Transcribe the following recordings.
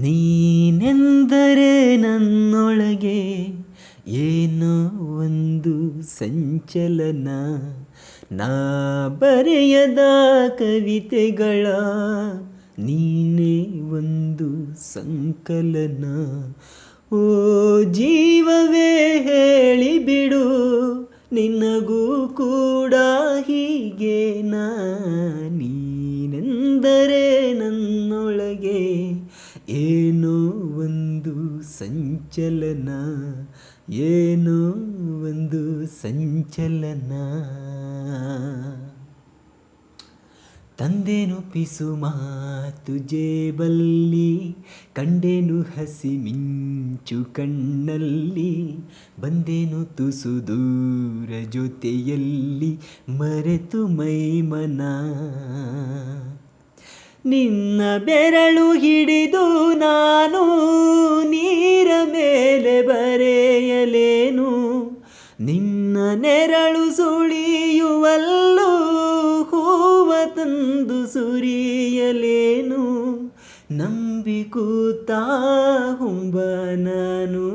ನೀನೆಂದರೆ ನನ್ನೊಳಗೆ ಏನೋ ಒಂದು ಸಂಚಲನ. ನಾ ಬರೆಯದ ಕವಿತೆಗಳ ನೀನೇ ಒಂದು ಸಂಕಲನ. ಓ ಜೀವವೇ ಹೇಳಿಬಿಡು, ನಿನಗೂ ಕೂಡ ಹೀಗೇನಾ? ನೀನೆಂದರೆ ನನ್ನೊಳಗೆ ಏನೋ ಒಂದು ಸಂಚಲನ, ಏನೋ ಒಂದು ಸಂಚಲನ. ತಂದೆನು ಪಿಸು ಮಾತು ಜೇಬಲ್ಲಿ, ಕಂಡೆನು ಹಸಿ ಮಿಂಚು ಕಣ್ಣಲ್ಲಿ, ಬಂದೆನು ತುಸು ದೂರ ಜೊತೆಯಲ್ಲಿ, ಮರೆತು ಮೈಮನ. ನಿನ್ನ ಬೆರಳು ಹಿಡಿದು ನಾನು ನೀರ ಮೇಲೆ ಬರೆಯಲೇನು, ನಿನ್ನ ನೆರಳು ಸುಳಿಯುವಲ್ಲೂ ಹೂವ ತಂದು ಸುರಿಯಲೇನು. ನಂಬಿ ಕೂತ ಹುಂಬ ನಾನು,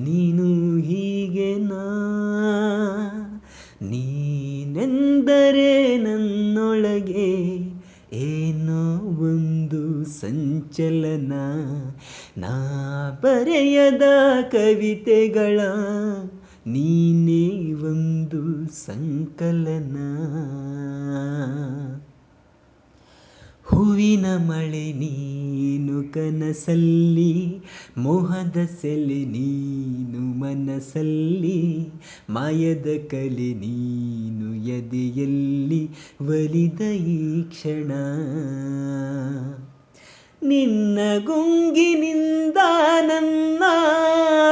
ನೀನು ಹೀಗೆನಾ? ನೀನೆಂದರೆ ನನ್ನೊಳಗೆ ಏನೋ ಒಂದು ಸಂಚಲನ. ನಾ ಬರೆಯದ ಕವಿತೆಗಳ ನೀನೇ ಒಂದು ಸಂಕಲನ. ಹೂವಿನ ಮಳೆ ನೀನು ಕನಸಲ್ಲಿ, ಮೋಹದ ಸೆಲೆ ನೀನು ಮನಸ್ಸಲ್ಲಿ, ಮಾಯದ ಕಲೆ ನೀನು ಎದೆಯಲ್ಲಿ ಒಲಿದ ಈ ಕ್ಷಣ. ನಿನ್ನ ಗುಂಗಿನಿಂದ ನನ್ನ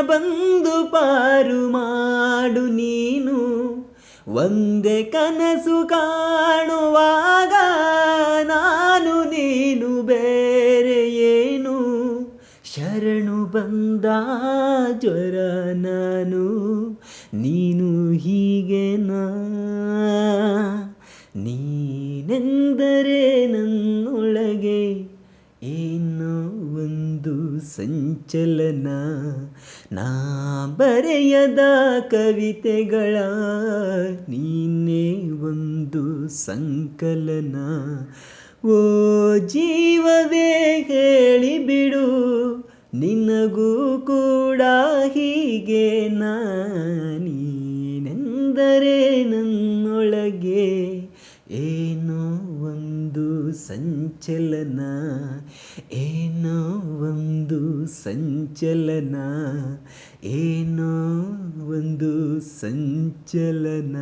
ಬಂದು ಪಾರು ಮಾಡು ನೀನು, ಒಂದೇ ಕನಸು ಕಾಣುವಾಗ ನಾನು ನೀನು ಬೇರೆ ಏನು. ಶರಣು ಬಂದ ಜ್ವರ ನಾನು, ನೀನು ಹೀಗೆನಾ? ನೀನೆಂದರೆ ನನ್ನೊಳಗೆ ಏನೋ ಒಂದು ಸಂಚಲನ. ನಾ ಬರೆಯದ ಕವಿತೆಗಳ ನೀನೇ ಒಂದು ಸಂಕಲನ. ಓ ಜೀವವೇ ಹೇಳಿಬಿಡು, ನಿನಗೂ ಕೂಡ ಹೀಗೇನಾ? ನೀನೆಂದರೆ ನನ್ನೊಳಗೆ ಏನೋ ಒಂದು ಸಂಚಲನ, ಏನೋ ಒಂದು ಸಂಚಲನ, ಏನೋ ಒಂದು ಸಂಚಲನ.